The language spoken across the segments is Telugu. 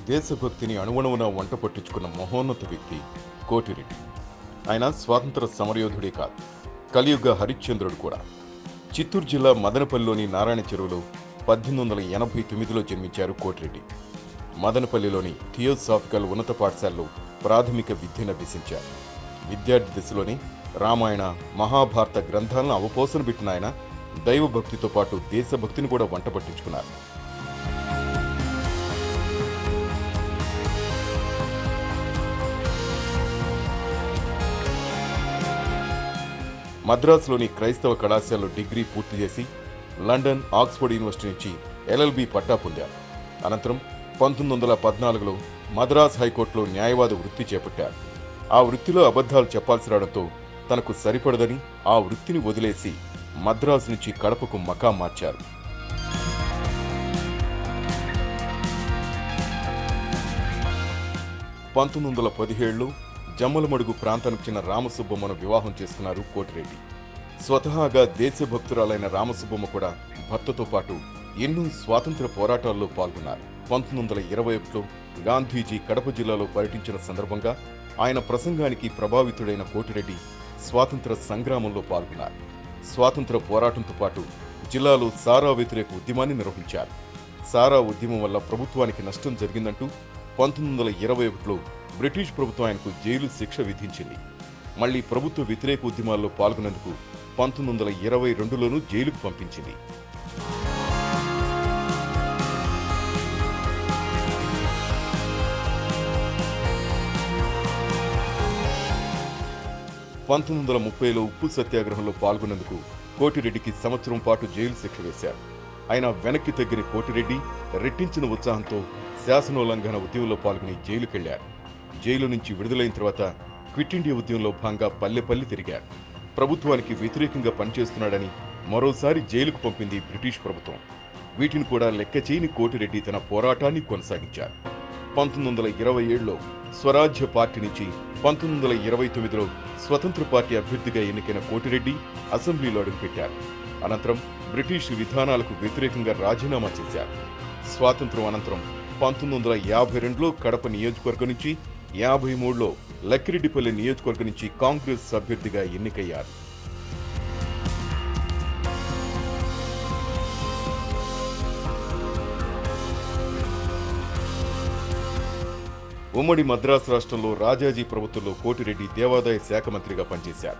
దేశభక్తిని అణువణువున వంట పట్టించుకున్న మహోన్నత వ్యక్తి కోటిరెడ్డి. ఆయన స్వాతంత్ర సమరయోధుడే కాదు, కలియుగ హరిశ్చంద్రుడు కూడా. చిత్తూరు జిల్లా మదనపల్లిలోని నారాయణ చెరువులో 1889లో జన్మించారు కోటిరెడ్డి. మదనపల్లిలోని థియోసాఫికల్ ఉన్నత పాఠశాలలో ప్రాథమిక విద్యను అభ్యసించారు. విద్యార్థి దశలోనే రామాయణ, మహాభారత గ్రంథాలను అవపోసన పెట్టిన ఆయన దైవభక్తితో పాటు దేశభక్తిని కూడా వంట పట్టించుకున్నారు. మద్రాసులోని క్రైస్తవ కళాశాలలో డిగ్రీ పూర్తి చేసి లండన్, ఆక్స్ఫర్డ్ యూనివర్సిటీ నుంచి ఎల్ఎల్బి పట్టా పొందారు. అనంతరం 1914లో మద్రాస్ హైకోర్టులో న్యాయవాద వృత్తి చేపట్టారు. ఆ వృత్తిలో అబద్ధాలు చెప్పాల్సి రావడంతో తనకు సరిపడదని ఆ వృత్తిని వదిలేసి మద్రాసు నుంచి కడపకు మకాం మార్చారు. 1917లో జమ్మలమడుగు ప్రాంతానికి చెందిన రామసుబ్బమ్మను వివాహం చేసుకున్నారు కోటిరెడ్డి. స్వతహాగా దేశభక్తురాలైన రామసుబ్బమ్మ కూడా భర్తతో పాటు ఎన్నో స్వాతంత్ర పోరాటాల్లో పాల్గొన్నారు. 1921లో గాంధీజీ కడప జిల్లాలో పర్యటించిన సందర్భంగా ఆయన ప్రసంగానికి ప్రభావితుడైన కోటిరెడ్డి స్వాతంత్ర సంగ్రామంలో పాల్గొన్నారు. స్వాతంత్ర పోరాటంతో పాటు జిల్లాలో సారా వ్యతిరేక ఉద్యమాన్ని నిర్వహించారు. సారా ఉద్యమం వల్ల ప్రభుత్వానికి నష్టం జరిగిందంటూ 1921లో బ్రిటిష్ ప్రభుత్వం ఆయనకు జైలు శిక్ష విధించింది. మళ్లీ ప్రభుత్వ వ్యతిరేక ఉద్యమాల్లో పాల్గొనేందుకు 1922లోనూ జైలుకు పంపించింది. 1930లో ఉప్పు సత్యాగ్రహంలో పాల్గొనేందుకు కోటిరెడ్డికి సంవత్సరం పాటు జైలు శిక్ష వేశారు. ఆయన వెనక్కి తగ్గిన కోటిరెడ్డి రెట్టించిన ఉత్సాహంతో శాసనోల్లంఘన ఉద్యమంలో పాల్గొని జైలుకెళ్లారు. జైలు నుంచి విడుదలైన తర్వాత క్విట్ ఇండియా ఉద్యమంలో భాగంగా పల్లె తిరిగారు. ప్రభుత్వానికి వ్యతిరేకంగా పనిచేస్తున్నాడని మరోసారి జైలుకు పంపింది బ్రిటిష్ ప్రభుత్వం. వీటిని కూడా లెక్క చేయని కోటిరెడ్డి తన పోరాటాన్ని కొనసాగించారు. 1927లో స్వరాజ్య పార్టీ నుంచి 1929లో స్వతంత్ర పార్టీ అభ్యర్థిగా ఎన్నికైన కోటిరెడ్డి అసెంబ్లీలో అడుగుపెట్టారు. అనంతరం బ్రిటిష్ విధానాలకు వ్యతిరేకంగా రాజీనామా చేశారు. స్వాతంత్ర్యం అనంతరం 1952లో కడప నియోజకవర్గం నుంచి, 53లో లక్కిరెడ్డిపల్లి నియోజకవర్గం నుంచి కాంగ్రెస్ అభ్యర్థిగా ఎన్నికయ్యారు. ఉమ్మడి మద్రాసు రాష్ట్రంలో రాజాజీ ప్రభుత్వంలో కోటిరెడ్డి దేవాదాయ శాఖ మంత్రిగా పనిచేశారు.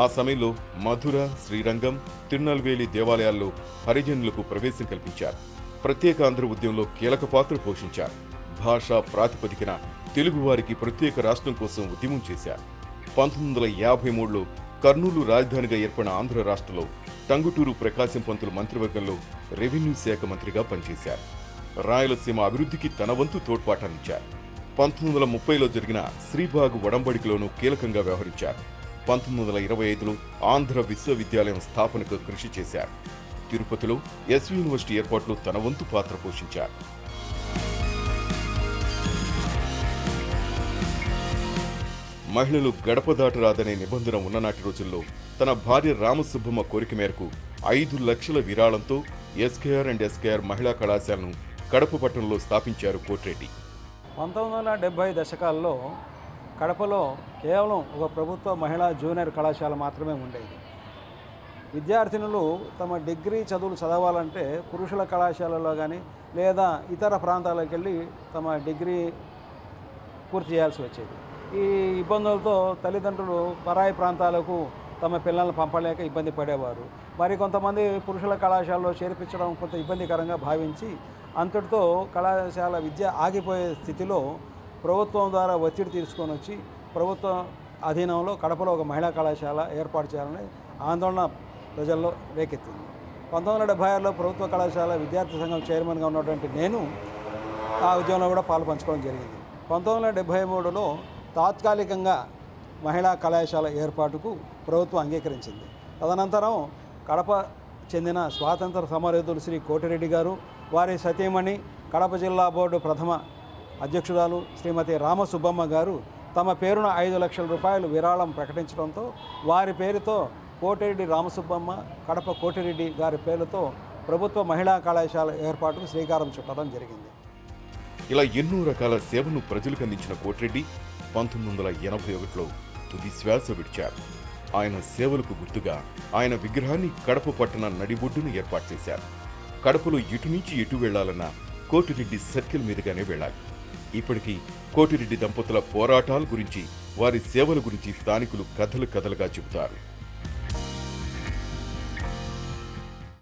ఆ సమయంలో మధుర, శ్రీరంగం, తిరునల్వేలి దేవాలయాల్లో హరిజనులకు ప్రవేశం కల్పించారు. ప్రత్యేక ఆంధ్ర ఉద్యమంలో కీలక పాత్ర పోషించారు. భాషా ప్రాతిపదికన తెలుగువారికి ప్రత్యేక రాష్ట్రం కోసం ఉద్యమం చేశారు. 1953లో కర్నూలు రాజధానిగా ఏర్పడిన ఆంధ్ర రాష్ట్రంలో టంగుటూరు ప్రకాశం పంతులు మంత్రివర్గంలో రెవెన్యూ శాఖ మంత్రిగా పనిచేశారు. రాయలసీమ అభివృద్ధికి తన వంతు తోడ్పాటనిచ్చారు. 1930లో జరిగిన శ్రీబాగ్ ఒడంబడికలోనూ కీలకంగా వ్యవహరించారు. 1925లో ఆంధ్ర విశ్వవిద్యాలయం స్థాపనకు కృషి చేశారు. తిరుపతిలో ఎస్వి యూనివర్సిటీ ఏర్పాటులో తన వంతు పాత్ర పోషించారు. మహిళలు గడప దాటరాదనే నిబంధన ఉన్ననాటి రోజుల్లో తన భార్య రామసుబ్బమ్మ కోరిక మేరకు 5 లక్షల విరాళంతో ఎస్కేఆర్ మహిళా కళాశాలను కడప పట్టణంలో స్థాపించారు కోటిరెడ్డి. 1970 దశకాల్లో కడపలో కేవలం ఒక ప్రభుత్వ మహిళా జూనియర్ కళాశాల మాత్రమే ఉండేది. విద్యార్థినులు తమ డిగ్రీ చదువులు చదవాలంటే పురుషుల కళాశాలలో కానీ లేదా ఇతర ప్రాంతాలకు వెళ్ళి తమ డిగ్రీ పూర్తి చేయాల్సి వచ్చేది. ఈ ఇబ్బందులతో తల్లిదండ్రులు పరాయి ప్రాంతాలకు తమ పిల్లలను పంపలేక ఇబ్బంది పడేవారు. మరి కొంతమంది పురుషుల కళాశాలలో చేర్పించడం కొంత ఇబ్బందికరంగా భావించి అంతటితో కళాశాల విద్య ఆగిపోయే స్థితిలో ప్రభుత్వం ద్వారా ఒత్తిడి తీసుకొని వచ్చి ప్రభుత్వ అధీనంలో కడపలో ఒక మహిళా కళాశాల ఏర్పాటు చేయాలని ఆందోళన ప్రజల్లో రేకెత్తింది. 1976లో ప్రభుత్వ కళాశాల విద్యార్థి సంఘం చైర్మన్గా ఉన్నటువంటి నేను ఆ ఉద్యమంలో కూడా పాలు పంచుకోవడం జరిగింది. 1973లో తాత్కాలికంగా మహిళా కళాశాల ఏర్పాటుకు ప్రభుత్వం అంగీకరించింది. తదనంతరం కడప చెందిన స్వాతంత్ర సమరయోధులు శ్రీ కోటిరెడ్డి గారు, వారి సతీమణి కడప జిల్లా బోర్డు ప్రథమ అధ్యక్షురాలు శ్రీమతి రామసుబ్బమ్మ గారు తమ పేరున 5 లక్షల రూపాయలు విరాళం ప్రకటించడంతో వారి పేరుతో కోటిరెడ్డి రామసుబ్బమ్మ, కడప కోటిరెడ్డి గారి పేరుతో ప్రభుత్వ మహిళా కళాశాల ఏర్పాటుకు శ్రీకారం చుట్టడం జరిగింది. ఇలా ఎన్నో రకాల సేవలను ప్రజలకు అందించిన కోటిరెడ్డి 1981లో తుది శ్వాస విడిచారు. ఆయన సేవలకు గుర్తుగా ఆయన విగ్రహాన్ని కడప పట్టణ నడిబొడ్డును ఏర్పాటు చేశారు. కడపలో ఇటు నుంచి ఎటు వెళ్లాలన్నా కోటిరెడ్డి సర్కిల్ మీదుగానే వెళ్ళాలి. ఇప్పటికీ కోటిరెడ్డి దంపతుల పోరాటాల గురించి, వారి సేవల గురించి స్థానికులు కథలుగా చెబుతారు.